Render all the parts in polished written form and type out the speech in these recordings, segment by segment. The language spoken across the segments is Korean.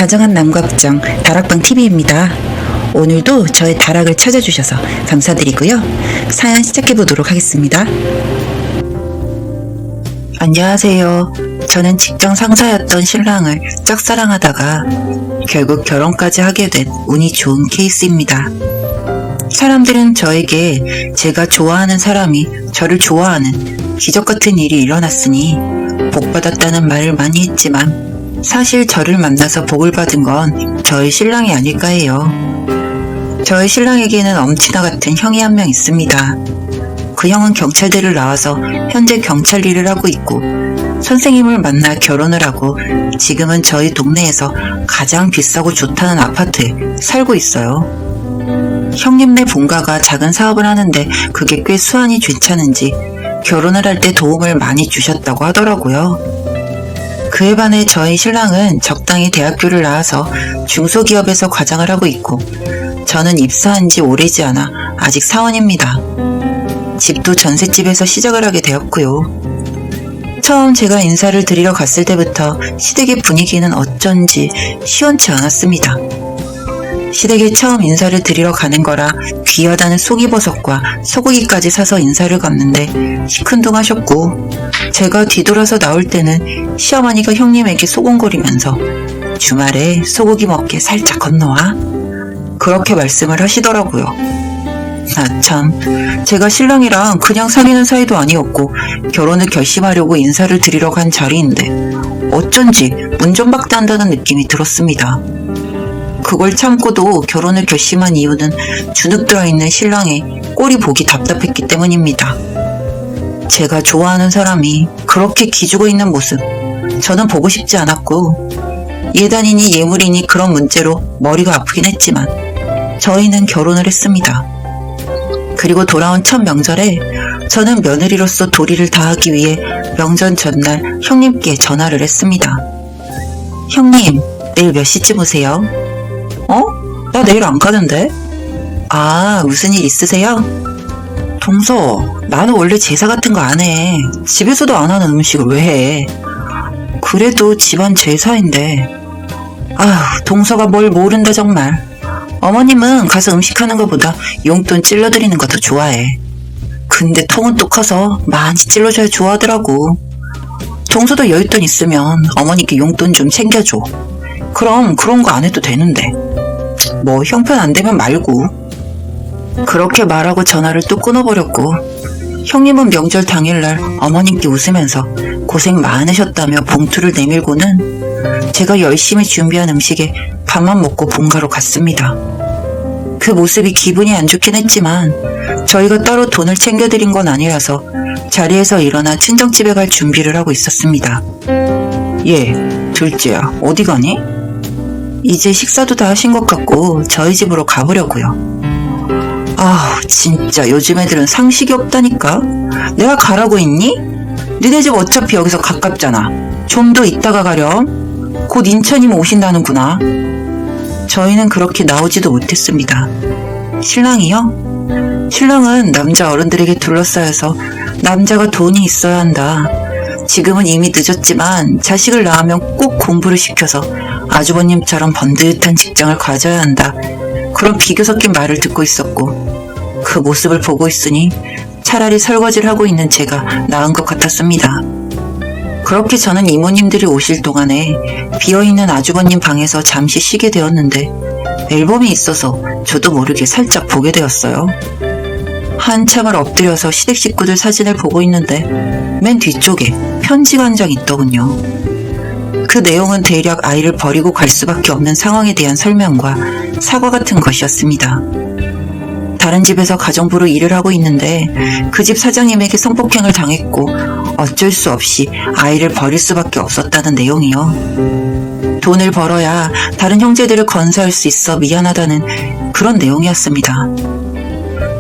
다정한 남각정 다락방TV입니다. 오늘도 저의 다락을 찾아주셔서 감사드리고요. 사연 시작해보도록 하겠습니다. 안녕하세요. 저는 직장 상사였던 신랑을 짝사랑하다가 결국 결혼까지 하게 된 운이 좋은 케이스입니다. 사람들은 저에게 제가 좋아하는 사람이 저를 좋아하는 기적 같은 일이 일어났으니 복받았다는 말을 많이 했지만 사실 저를 만나서 복을 받은 건 저의 신랑이 아닐까 해요. 저의 신랑에게는 엄친아 같은 형이 한 명 있습니다. 그 형은 경찰대를 나와서 현재 경찰 일을 하고 있고 선생님을 만나 결혼을 하고 지금은 저희 동네에서 가장 비싸고 좋다는 아파트에 살고 있어요. 형님네 본가가 작은 사업을 하는데 그게 꽤 수완이 괜찮은지 결혼을 할 때 도움을 많이 주셨다고 하더라고요. 그에 반해 저희 신랑은 적당히 대학교를 나와서 중소기업에서 과장을 하고 있고 저는 입사한 지 오래지 않아 아직 사원입니다. 집도 전셋집에서 시작을 하게 되었고요. 처음 제가 인사를 드리러 갔을 때부터 시댁의 분위기는 어쩐지 시원치 않았습니다. 시댁에 처음 인사를 드리러 가는 거라 귀하다는 송이버섯과 소고기까지 사서 인사를 갔는데 시큰둥하셨고 제가 뒤돌아서 나올 때는 시어머니가 형님에게 소곤거리면서 주말에 소고기 먹게 살짝 건너와 그렇게 말씀을 하시더라고요. 참, 제가 신랑이랑 그냥 사귀는 사이도 아니었고 결혼을 결심하려고 인사를 드리러 간 자리인데 어쩐지 문전박대한다는 느낌이 들었습니다. 그걸 참고도 결혼을 결심한 이유는 주눅 들어있는 신랑의 꼴이 보기 답답했기 때문입니다. 제가 좋아하는 사람이 그렇게 기죽어 있는 모습 저는 보고 싶지 않았고 예단이니 예물이니 그런 문제로 머리가 아프긴 했지만 저희는 결혼을 했습니다. 그리고 돌아온 첫 명절에 저는 며느리로서 도리를 다하기 위해 명절 전날 형님께 전화를 했습니다. 형님, 내일 몇 시쯤 오세요? 나 내일 안 가는데? 아, 무슨 일 있으세요? 동서, 나는 원래 제사 같은 거 안 해. 집에서도 안 하는 음식을 왜 해? 그래도 집안 제사인데. 아휴, 동서가 뭘 모른다 정말. 어머님은 가서 음식하는 것보다 용돈 찔러드리는 거 더 좋아해. 근데 통은 또 커서 많이 찔러줘야 좋아하더라고. 동서도 여윳돈 있으면 어머니께 용돈 좀 챙겨줘. 그럼 그런 거 안 해도 되는데. 뭐 형편 안 되면 말고. 그렇게 말하고 전화를 또 끊어버렸고 형님은 명절 당일날 어머님께 웃으면서 고생 많으셨다며 봉투를 내밀고는 제가 열심히 준비한 음식에 밥만 먹고 본가로 갔습니다. 그 모습이 기분이 안 좋긴 했지만 저희가 따로 돈을 챙겨드린 건 아니라서 자리에서 일어나 친정집에 갈 준비를 하고 있었습니다. 둘째야, 어디 가니? 이제 식사도 다 하신 것 같고 저희 집으로 가보려고요. 진짜 요즘 애들은 상식이 없다니까. 내가 가라고 했니? 니네 집 어차피 여기서 가깝잖아. 좀 더 이따가 가렴. 곧 인천이면 오신다는구나. 저희는 그렇게 나오지도 못했습니다. 신랑이요? 신랑은 남자 어른들에게 둘러싸여서 남자가 돈이 있어야 한다. 지금은 이미 늦었지만 자식을 낳으면 꼭 공부를 시켜서 아주버님처럼 번듯한 직장을 가져야 한다. 그런 비교 섞인 말을 듣고 있었고 그 모습을 보고 있으니 차라리 설거지를 하고 있는 제가 나은 것 같았습니다. 그렇게 저는 이모님들이 오실 동안에 비어있는 아주버님 방에서 잠시 쉬게 되었는데 앨범이 있어서 저도 모르게 살짝 보게 되었어요. 한참을 엎드려서 시댁 식구들 사진을 보고 있는데 맨 뒤쪽에 편지가 한 장 있더군요. 그 내용은 대략 아이를 버리고 갈 수밖에 없는 상황에 대한 설명과 사과 같은 것이었습니다. 다른 집에서 가정부로 일을 하고 있는데 그 집 사장님에게 성폭행을 당했고 어쩔 수 없이 아이를 버릴 수밖에 없었다는 내용이요. 돈을 벌어야 다른 형제들을 건사할 수 있어 미안하다는 그런 내용이었습니다.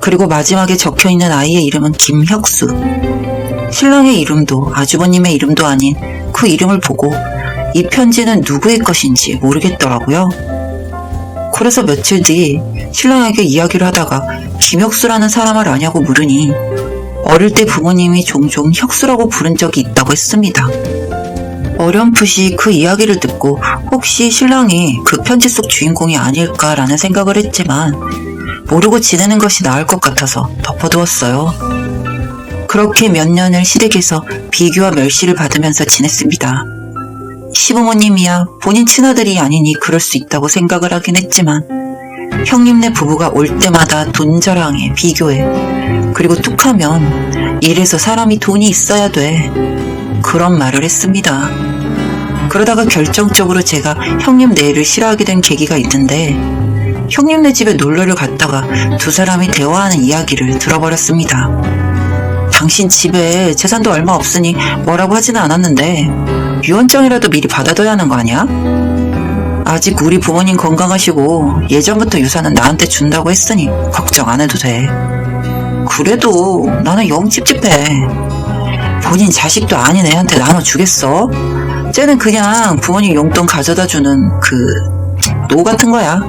그리고 마지막에 적혀있는 아이의 이름은 김혁수. 신랑의 이름도 아주버님의 이름도 아닌 그 이름을 보고 이 편지는 누구의 것인지 모르겠더라고요. 그래서 며칠 뒤 신랑에게 이야기를 하다가 김혁수라는 사람을 아냐고 물으니 어릴 때 부모님이 종종 혁수라고 부른 적이 있다고 했습니다. 어렴풋이 그 이야기를 듣고 혹시 신랑이 그 편지 속 주인공이 아닐까라는 생각을 했지만 모르고 지내는 것이 나을 것 같아서 덮어두었어요. 그렇게 몇 년을 시댁에서 비교와 멸시를 받으면서 지냈습니다. 시부모님이야 본인 친아들이 아니니 그럴 수 있다고 생각을 하긴 했지만 형님네 부부가 올 때마다 돈 자랑에 비교해, 그리고 툭하면 이래서 사람이 돈이 있어야 돼, 그런 말을 했습니다. 그러다가 결정적으로 제가 형님네를 싫어하게 된 계기가 있는데 형님네 집에 놀러를 갔다가 두 사람이 대화하는 이야기를 들어버렸습니다. 당신 집에 재산도 얼마 없으니 뭐라고 하지는 않았는데 유언장이라도 미리 받아둬야 하는 거 아니야? 아직 우리 부모님 건강하시고 예전부터 유산은 나한테 준다고 했으니 걱정 안 해도 돼. 그래도 나는 영 찝찝해. 본인 자식도 아닌 애한테 나눠주겠어? 쟤는 그냥 부모님 용돈 가져다주는 노 같은 거야.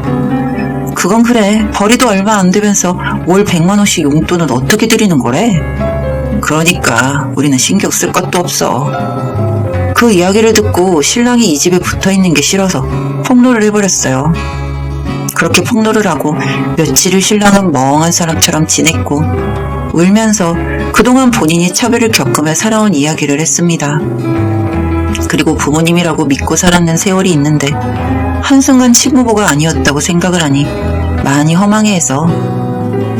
그건 그래, 벌이도 얼마 안 되면서 월 100만 원씩 용돈은 어떻게 드리는 거래? 그러니까 우리는 신경 쓸 것도 없어. 그 이야기를 듣고 신랑이 이 집에 붙어있는 게 싫어서 폭로를 해버렸어요. 그렇게 폭로를 하고 며칠을 신랑은 멍한 사람처럼 지냈고 울면서 그동안 본인이 차별을 겪으며 살아온 이야기를 했습니다. 그리고 부모님이라고 믿고 살았는 세월이 있는데 한순간 친부모가 아니었다고 생각을 하니 많이 허망해해서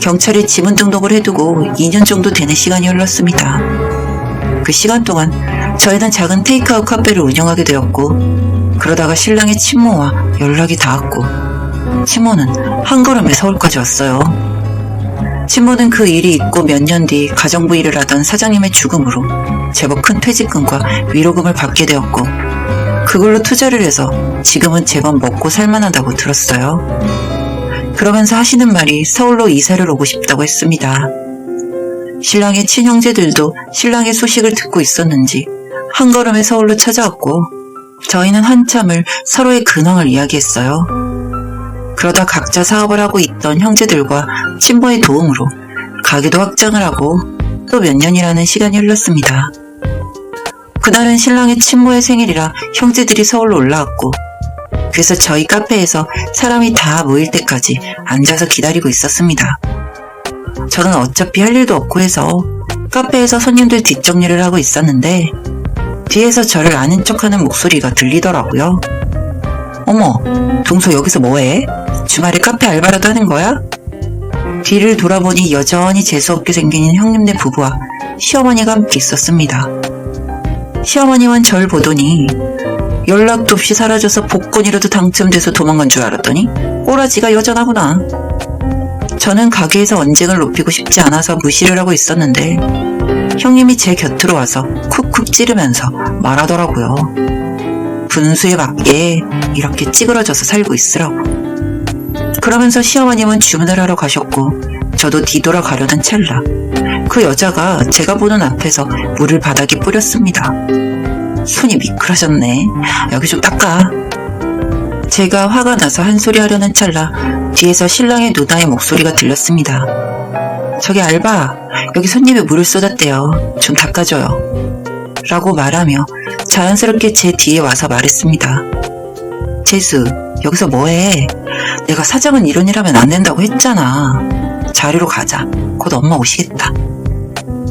경찰에 지문 등록을 해두고 2년 정도 되는 시간이 흘렀습니다. 그 시간 동안 저희는 작은 테이크아웃 카페를 운영하게 되었고 그러다가 신랑의 친모와 연락이 닿았고 친모는 한 걸음에 서울까지 왔어요. 친모는 그 일이 있고 몇 년 뒤 가정부 일을 하던 사장님의 죽음으로 제법 큰 퇴직금과 위로금을 받게 되었고 그걸로 투자를 해서 지금은 제법 먹고 살만하다고 들었어요. 그러면서 하시는 말이 서울로 이사를 오고 싶다고 했습니다. 신랑의 친형제들도 신랑의 소식을 듣고 있었는지 한 걸음에 서울로 찾아왔고 저희는 한참을 서로의 근황을 이야기했어요. 그러다 각자 사업을 하고 있던 형제들과 친모의 도움으로 가게도 확장을 하고 또 몇 년이라는 시간이 흘렀습니다. 그날은 신랑의 친모의 생일이라 형제들이 서울로 올라왔고 그래서 저희 카페에서 사람이 다 모일 때까지 앉아서 기다리고 있었습니다. 저는 어차피 할 일도 없고 해서 카페에서 손님들 뒷정리를 하고 있었는데 뒤에서 저를 아는 척하는 목소리가 들리더라고요. 어머, 동서 여기서 뭐해? 주말에 카페 알바라도 하는 거야? 뒤를 돌아보니 여전히 재수없게 생긴 형님네 부부와 시어머니가 함께 있었습니다. 시어머님은 절 보더니 연락도 없이 사라져서 복권이라도 당첨돼서 도망간 줄 알았더니 꼬라지가 여전하구나. 저는 가게에서 언쟁을 높이고 싶지 않아서 무시를 하고 있었는데 형님이 제 곁으로 와서 쿡쿡 찌르면서 말하더라고요. 분수에 맞게 이렇게 찌그러져서 살고 있으라고. 그러면서 시어머님은 주문을 하러 가셨고 저도 뒤돌아가려던 찰나 그 여자가 제가 보는 앞에서 물을 바닥에 뿌렸습니다. 손이 미끄러졌네. 여기 좀 닦아. 제가 화가 나서 한 소리 하려는 찰나 뒤에서 신랑의 누나의 목소리가 들렸습니다. 저기 알바, 여기 손님이 물을 쏟았대요. 좀 닦아줘요. 라고 말하며 자연스럽게 제 뒤에 와서 말했습니다. 재수, 여기서 뭐해? 내가 사장은 이런 일 하면 안 된다고 했잖아. 자리로 가자. 곧 엄마 오시겠다.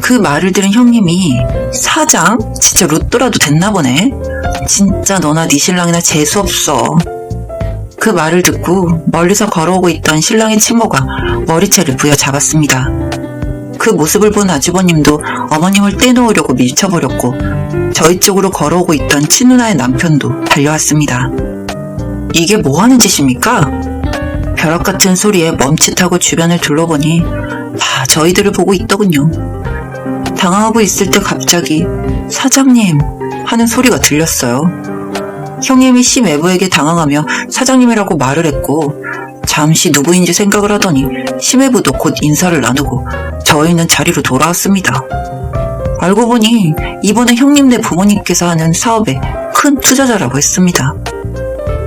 그 말을 들은 형님이 사장? 진짜 로또라도 됐나 보네. 진짜 너나 네 신랑이나 재수없어. 그 말을 듣고 멀리서 걸어오고 있던 신랑의 친모가 머리채를 부여잡았습니다. 그 모습을 본 아주버님도 어머님을 떼놓으려고 밀쳐버렸고 저희 쪽으로 걸어오고 있던 친누나의 남편도 달려왔습니다. 이게 뭐하는 짓입니까? 벼락같은 소리에 멈칫하고 주변을 둘러보니 다 저희들을 보고 있더군요. 당황하고 있을 때 갑자기 사장님 하는 소리가 들렸어요. 형님이 심애부에게 당황하며 사장님이라고 말을 했고 잠시 누구인지 생각을 하더니 심애부도 곧 인사를 나누고 저희는 자리로 돌아왔습니다. 알고 보니 이번에 형님네 부모님께서 하는 사업에 큰 투자자라고 했습니다.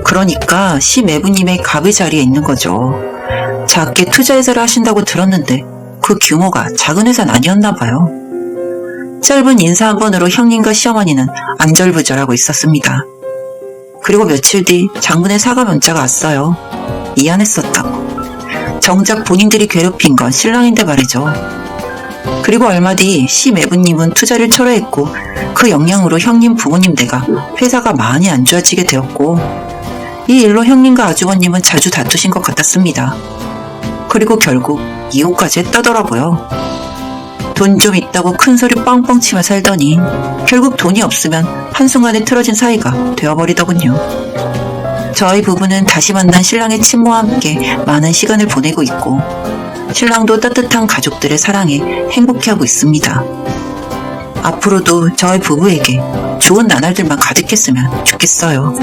그러니까 심애부님의 갑의 자리에 있는 거죠. 작게 투자 회사를 하신다고 들었는데 그 규모가 작은 회사는 아니었나 봐요. 짧은 인사 한 번으로 형님과 시어머니는 안절부절하고 있었습니다. 그리고 며칠 뒤 장문의 사과 문자가 왔어요. 미안했었다고. 정작 본인들이 괴롭힌 건 신랑인데 말이죠. 그리고 얼마 뒤 시 매부님은 투자를 철회했고 그 영향으로 형님 부모님 댁가 회사가 많이 안 좋아지게 되었고 이 일로 형님과 아주버님은 자주 다투신 것 같았습니다. 그리고 결국 이혼까지 했다더라고요. 돈 좀 있다고 큰소리 뻥뻥 치며 살더니 결국 돈이 없으면 한순간에 틀어진 사이가 되어버리더군요. 저희 부부는 다시 만난 신랑의 친모와 함께 많은 시간을 보내고 있고 신랑도 따뜻한 가족들의 사랑에 행복해하고 있습니다. 앞으로도 저희 부부에게 좋은 나날들만 가득했으면 좋겠어요.